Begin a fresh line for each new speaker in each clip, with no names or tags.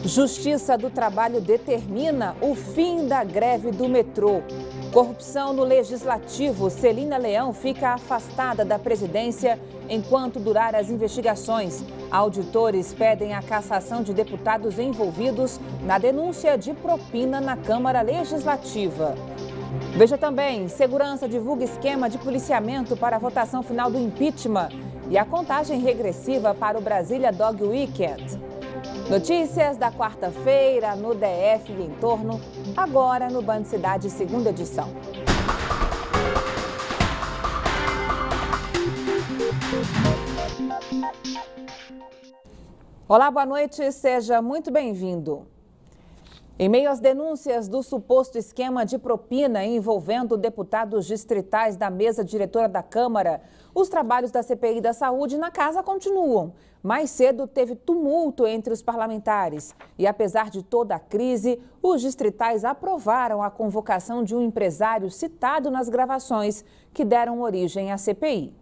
Justiça do Trabalho determina o fim da greve do metrô. Corrupção no Legislativo. Celina Leão fica afastada da presidência enquanto durar as investigações. Auditores pedem a cassação de deputados envolvidos na denúncia de propina na Câmara Legislativa. Veja também, segurança divulga esquema de policiamento para a votação final do impeachment e a contagem regressiva para o Brasília Dog Weekend. Notícias da quarta-feira no DF e em torno, agora no Band Cidade, segunda edição. Olá, boa noite, seja muito bem-vindo. Em meio às denúncias do suposto esquema de propina envolvendo deputados distritais da mesa diretora da Câmara, os trabalhos da CPI da Saúde na casa continuam. Mais cedo teve tumulto entre os parlamentares e, apesar de toda a crise, os distritais aprovaram a convocação de um empresário citado nas gravações que deram origem à CPI.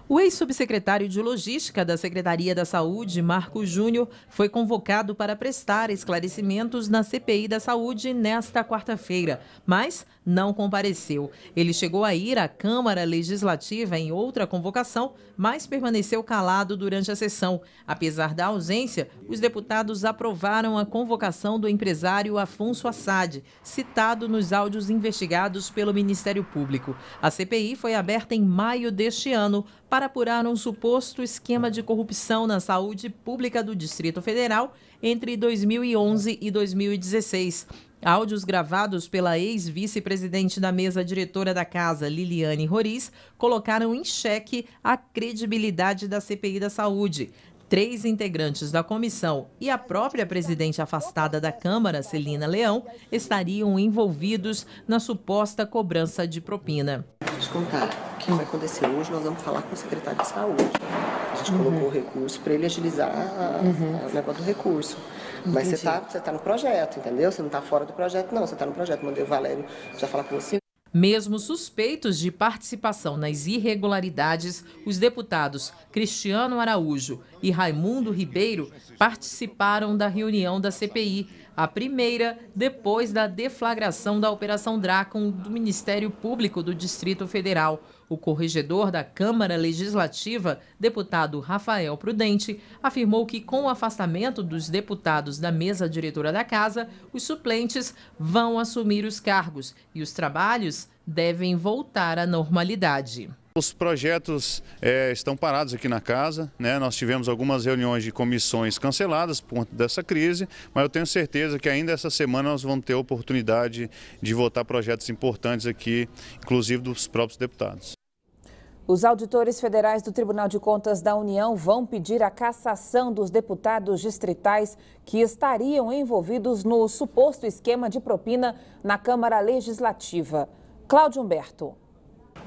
O ex-subsecretário de Logística da Secretaria da Saúde, Marco Júnior, foi convocado para prestar esclarecimentos na CPI da Saúde nesta quarta-feira, mas não compareceu. Ele chegou a ir à Câmara Legislativa em outra convocação, mas permaneceu calado durante a sessão. Apesar da ausência, os deputados aprovaram a convocação do empresário Afonso Assad, citado nos áudios investigados pelo Ministério Público. A CPI foi aberta em maio deste ano para apurar um suposto esquema de corrupção na saúde pública do Distrito Federal entre 2011 e 2016. Áudios gravados pela ex-vice-presidente da mesa diretora da casa, Liliane Roriz, colocaram em xeque a credibilidade da CPI da Saúde. 3 integrantes da comissão e a própria presidente afastada da Câmara, Celina Leão, estariam envolvidos na suposta cobrança de propina.
Deixa eu contar o que vai acontecer hoje. Nós vamos falar com o secretário de Saúde. A gente colocou o recurso para ele agilizar o negócio do recurso. Mas você tá no projeto, entendeu? Você não está fora do projeto, não. Você está no projeto. Mandei o Valério já falar com você.
Mesmo suspeitos de participação nas irregularidades, os deputados Cristiano Araújo e Raimundo Ribeiro participaram da reunião da CPI, a primeira depois da deflagração da Operação Drácon do Ministério Público do Distrito Federal. O corregedor da Câmara Legislativa, deputado Rafael Prudente, afirmou que com o afastamento dos deputados da mesa diretora da casa, os suplentes vão assumir os cargos e os trabalhos devem voltar à normalidade.
Os projetos estão parados aqui na casa, né? Nós tivemos algumas reuniões de comissões canceladas por conta dessa crise, mas eu tenho certeza que ainda essa semana nós vamos ter a oportunidade de votar projetos importantes aqui, inclusive dos próprios deputados.
Os auditores federais do Tribunal de Contas da União vão pedir a cassação dos deputados distritais que estariam envolvidos no suposto esquema de propina na Câmara Legislativa. Cláudio Humberto.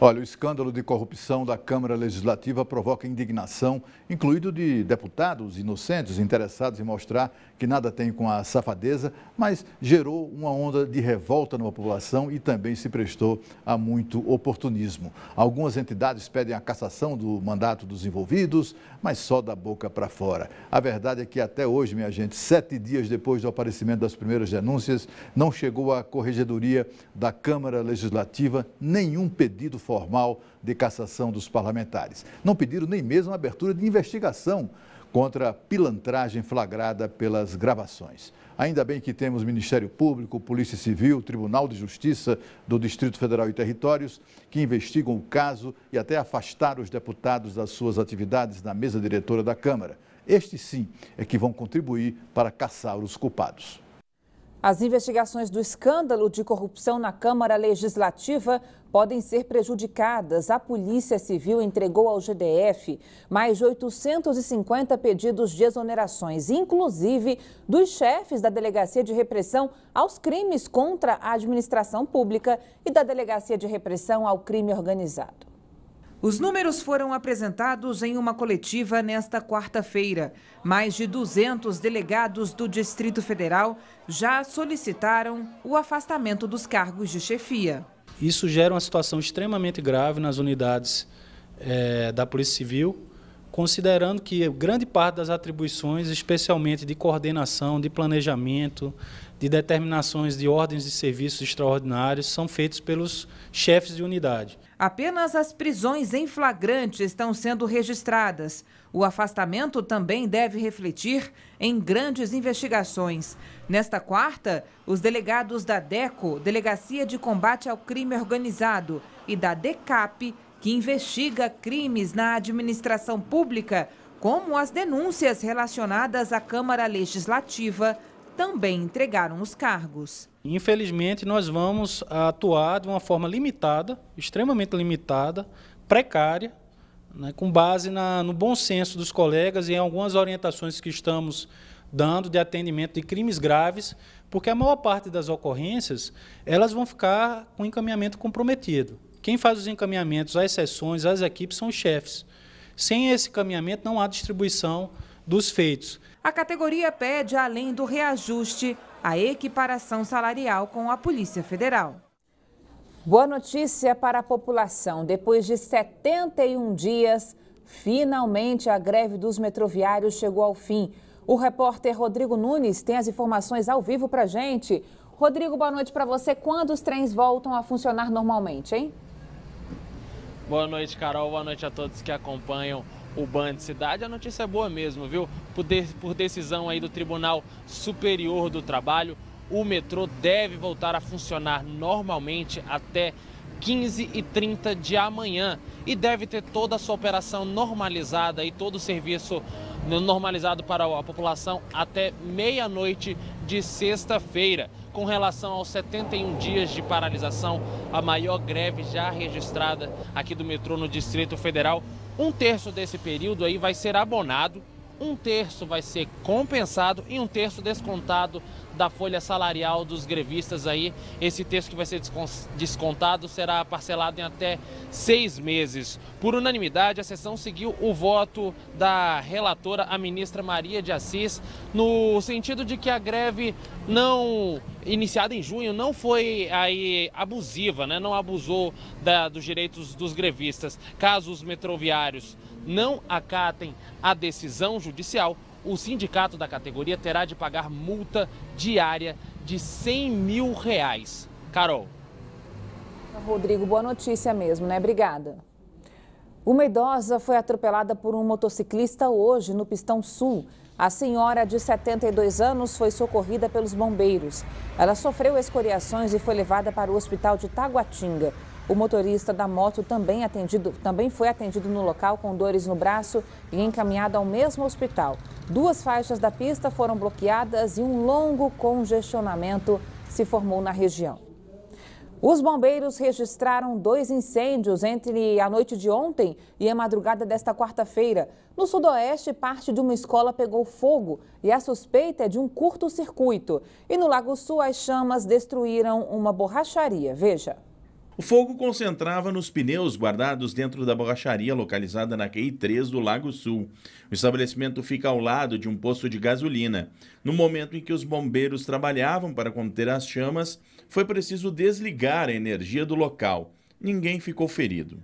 Olha, o escândalo de corrupção da Câmara Legislativa provoca indignação, incluído de deputados inocentes interessados em mostrar que nada tem com a safadeza, mas gerou uma onda de revolta na população e também se prestou a muito oportunismo. Algumas entidades pedem a cassação do mandato dos envolvidos, mas só da boca para fora. A verdade é que até hoje, minha gente, 7 dias depois do aparecimento das primeiras denúncias, não chegou à Corregedoria da Câmara Legislativa nenhum pedido formal de cassação dos parlamentares. Não pediram nem mesmo a abertura de investigação contra a pilantragem flagrada pelas gravações. Ainda bem que temos Ministério Público, Polícia Civil, Tribunal de Justiça do Distrito Federal e Territórios que investigam o caso e até afastaram os deputados das suas atividades na mesa diretora da Câmara. Estes sim é que vão contribuir para caçar os culpados.
As investigações do escândalo de corrupção na Câmara Legislativa podem ser prejudicadas. A Polícia Civil entregou ao GDF mais de 850 pedidos de exonerações, inclusive dos chefes da Delegacia de Repressão aos Crimes contra a Administração Pública e da Delegacia de Repressão ao Crime Organizado. Os números foram apresentados em uma coletiva nesta quarta-feira. Mais de 200 delegados do Distrito Federal já solicitaram o afastamento dos cargos de chefia.
Isso gera uma situação extremamente grave nas unidades da Polícia Civil, considerando que grande parte das atribuições, especialmente de coordenação, de planejamento, de determinações de ordens de serviços extraordinários, são feitos pelos chefes de unidade.
Apenas as prisões em flagrante estão sendo registradas. O afastamento também deve refletir em grandes investigações. Nesta quarta, os delegados da DECO, Delegacia de Combate ao Crime Organizado, e da DECAP, que investiga crimes na administração pública, como as denúncias relacionadas à Câmara Legislativa, também entregaram os cargos.
Infelizmente, nós vamos atuar de uma forma limitada, extremamente limitada, precária, né, com base no bom senso dos colegas e em algumas orientações que estamos dando de atendimento de crimes graves, porque a maior parte das ocorrências elas vão ficar com encaminhamento comprometido. Quem faz os encaminhamentos, as seções, as equipes são os chefes. Sem esse encaminhamento não há distribuição dos feitos.
A categoria pede, além do reajuste, a equiparação salarial com a Polícia Federal. Boa notícia para a população. Depois de 71 dias, finalmente a greve dos metroviários chegou ao fim. O repórter Rodrigo Nunes tem as informações ao vivo para a gente. Rodrigo, boa noite para você. Quando os trens voltam a funcionar normalmente, hein?
Boa noite, Carol. Boa noite a todos que acompanham o Band Cidade. A notícia é boa mesmo, viu? Por decisão aí do Tribunal Superior do Trabalho, o metrô deve voltar a funcionar normalmente até 15h30 de amanhã e deve ter toda a sua operação normalizada e todo o serviço normalizado para a população até meia-noite de sexta-feira. Com relação aos 71 dias de paralisação, a maior greve já registrada aqui do metrô no Distrito Federal, 1/3 desse período aí vai ser abonado, 1/3 vai ser compensado e 1/3 descontado da folha salarial dos grevistas aí. Esse terço que vai ser descontado será parcelado em até 6 meses. Por unanimidade, a sessão seguiu o voto da relatora, a ministra Maria de Assis, no sentido de que a greve não iniciada em junho não foi aí abusiva, né? Não abusou dos direitos dos grevistas. Caso os metroviários não acatem a decisão judicial, o sindicato da categoria terá de pagar multa diária de R$100 mil. Carol.
Rodrigo, boa notícia mesmo, né? Obrigada. Uma idosa foi atropelada por um motociclista hoje no Pistão Sul. A senhora de 72 anos foi socorrida pelos bombeiros. Ela sofreu escoriações e foi levada para o hospital de Taguatinga. O motorista da moto também foi atendido no local com dores no braço e encaminhado ao mesmo hospital. 2 faixas da pista foram bloqueadas e um longo congestionamento se formou na região. Os bombeiros registraram 2 incêndios entre a noite de ontem e a madrugada desta quarta-feira. No sudoeste, parte de uma escola pegou fogo e a suspeita é de um curto-circuito. E no Lago Sul, as chamas destruíram uma borracharia. Veja.
O fogo concentrava nos pneus guardados dentro da borracharia localizada na QI 3 do Lago Sul. O estabelecimento fica ao lado de um posto de gasolina. No momento em que os bombeiros trabalhavam para conter as chamas, foi preciso desligar a energia do local. Ninguém ficou ferido.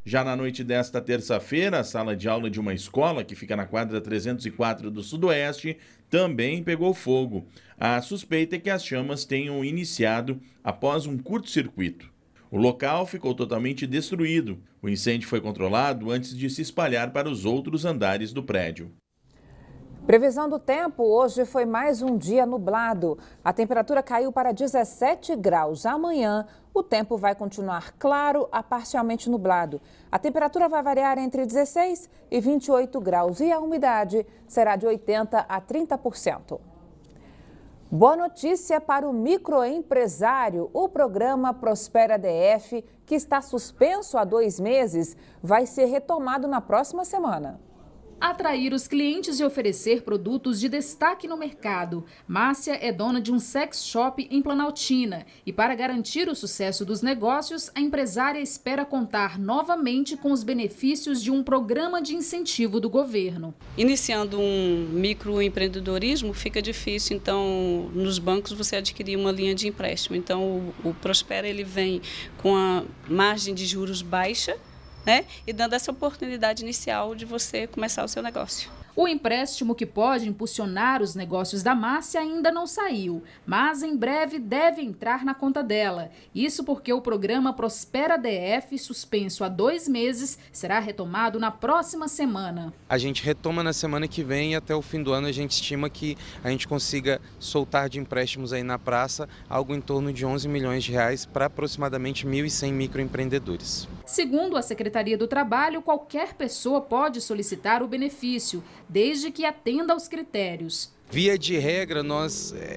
Já na noite desta terça-feira, a sala de aula de uma escola, que fica na quadra 304 do Sudoeste, também pegou fogo. A suspeita é que as chamas tenham iniciado após um curto-circuito. O local ficou totalmente destruído. O incêndio foi controlado antes de se espalhar para os outros andares do prédio.
Previsão do tempo, hoje foi mais um dia nublado. A temperatura caiu para 17 graus. Amanhã, o tempo vai continuar claro a parcialmente nublado. A temperatura vai variar entre 16 e 28 graus e a umidade será de 80% a 30%. Boa notícia para o microempresário. O programa Prospera DF, que está suspenso há 2 meses, vai ser retomado na próxima semana.
Atrair os clientes e oferecer produtos de destaque no mercado. Márcia é dona de um sex shop em Planaltina e, para garantir o sucesso dos negócios, a empresária espera contar novamente com os benefícios de um programa de incentivo do governo.
Iniciando um microempreendedorismo fica difícil, então nos bancos você adquirir uma linha de empréstimo. Então o Prospera ele vem com a margem de juros baixa né? E dando essa oportunidade inicial de você começar o seu negócio.
O empréstimo que pode impulsionar os negócios da Márcia ainda não saiu, mas em breve deve entrar na conta dela. Isso porque o programa Prospera DF, suspenso há 2 meses, será retomado na próxima semana.
A gente retoma na semana que vem e até o fim do ano a gente estima que a gente consiga soltar de empréstimos aí na praça algo em torno de 11 milhões de reais para aproximadamente 1.100 microempreendedores.
Segundo a Secretaria do Trabalho, qualquer pessoa pode solicitar o benefício, desde que atenda aos critérios.
Via de regra,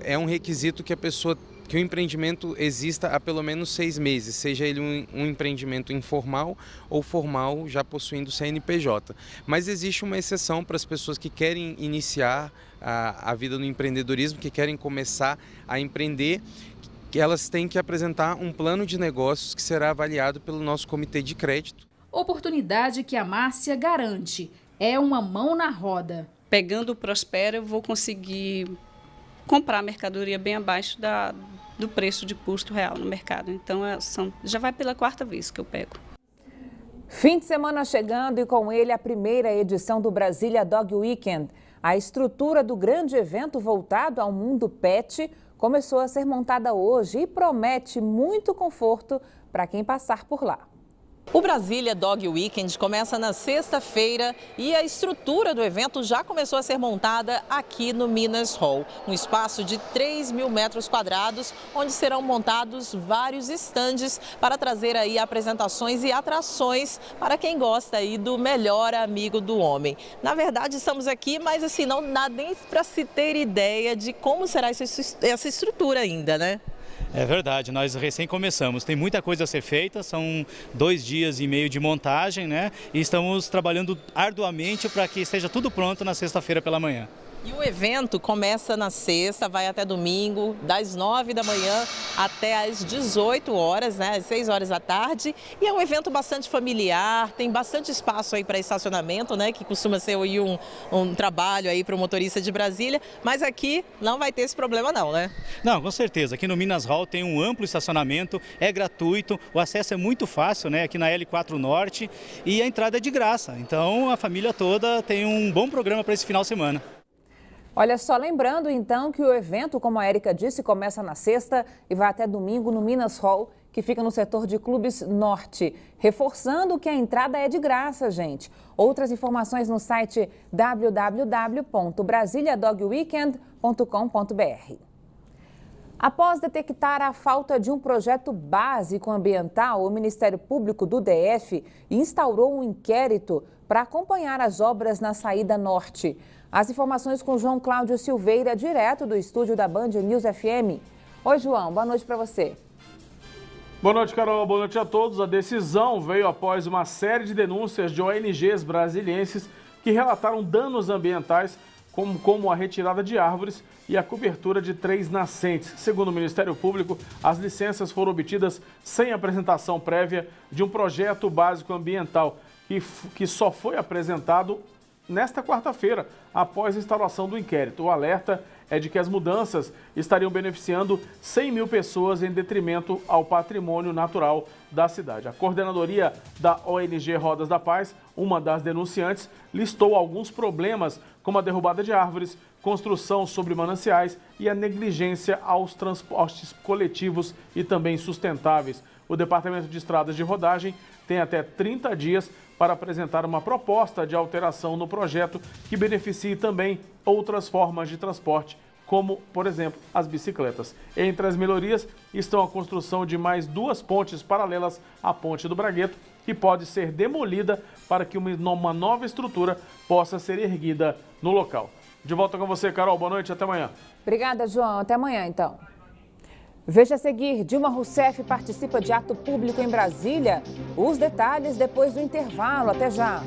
é um requisito que o empreendimento exista há pelo menos 6 meses, seja ele um empreendimento informal ou formal, já possuindo CNPJ. Mas existe uma exceção para as pessoas que querem iniciar a vida no empreendedorismo, que querem começar a empreender, que elas têm que apresentar um plano de negócios que será avaliado pelo nosso comitê de crédito.
Oportunidade que a Márcia garante. É uma mão na roda.
Pegando o Prospera, eu vou conseguir comprar mercadoria bem abaixo do preço de custo real no mercado. Então, já vai pela 4ª vez que eu pego.
Fim de semana chegando e com ele a primeira edição do Brasília Dog Weekend. A estrutura do grande evento voltado ao mundo pet começou a ser montada hoje e promete muito conforto para quem passar por lá.
O Brasília Dog Weekend começa na sexta-feira e a estrutura do evento já começou a ser montada aqui no Minas Hall, um espaço de 3.000 metros quadrados, onde serão montados vários estandes para trazer aí apresentações e atrações para quem gosta aí do melhor amigo do homem. Na verdade, estamos aqui, mas assim, não dá nem para se ter ideia de como será essa estrutura ainda, né?
É verdade, nós recém começamos, tem muita coisa a ser feita, são 2 dias e meio de montagem, né? E estamos trabalhando arduamente para que esteja tudo pronto na sexta-feira pela manhã.
E o evento começa na sexta, vai até domingo, das 9 da manhã até às 18 horas, né, às 6 horas da tarde. E é um evento bastante familiar, tem bastante espaço aí para estacionamento, né, que costuma ser aí um trabalho aí para o motorista de Brasília. Mas aqui não vai ter esse problema não, né?
Não, com certeza. Aqui no Minas Hall tem um amplo estacionamento, é gratuito, o acesso é muito fácil, né, aqui na L4 Norte, e a entrada é de graça. Então a família toda tem um bom programa para esse final de semana.
Olha só, lembrando então que o evento, como a Érica disse, começa na sexta e vai até domingo no Minas Hall, que fica no setor de clubes norte. Reforçando que a entrada é de graça, gente. Outras informações no site www.brasiliadogweekend.com.br. Após detectar a falta de um projeto básico ambiental, o Ministério Público do DF instaurou um inquérito para acompanhar as obras na saída norte. As informações com João Cláudio Silveira, direto do estúdio da Band News FM. Oi, João, boa noite para você.
Boa noite, Carol. Boa noite a todos. A decisão veio após uma série de denúncias de ONGs brasilienses que relataram danos ambientais, como a retirada de árvores e a cobertura de 3 nascentes. Segundo o Ministério Público, as licenças foram obtidas sem apresentação prévia de um projeto básico ambiental que só foi apresentado nesta quarta-feira, após a instauração do inquérito. O alerta é de que as mudanças estariam beneficiando 100 mil pessoas em detrimento ao patrimônio natural da cidade. A coordenadoria da ONG Rodas da Paz, uma das denunciantes, listou alguns problemas, como a derrubada de árvores, construção sobre mananciais e a negligência aos transportes coletivos e também sustentáveis. O Departamento de Estradas de Rodagem tem até 30 dias para apresentar uma proposta de alteração no projeto que beneficie também outras formas de transporte, como, por exemplo, as bicicletas. Entre as melhorias estão a construção de mais 2 pontes paralelas à Ponte do Bragueto, que pode ser demolida para que uma nova estrutura possa ser erguida no local. De volta com você, Carol. Boa noite, até amanhã.
Obrigada, João. Até amanhã, então. Veja a seguir, Dilma Rousseff participa de ato público em Brasília. Os detalhes depois do intervalo. Até já.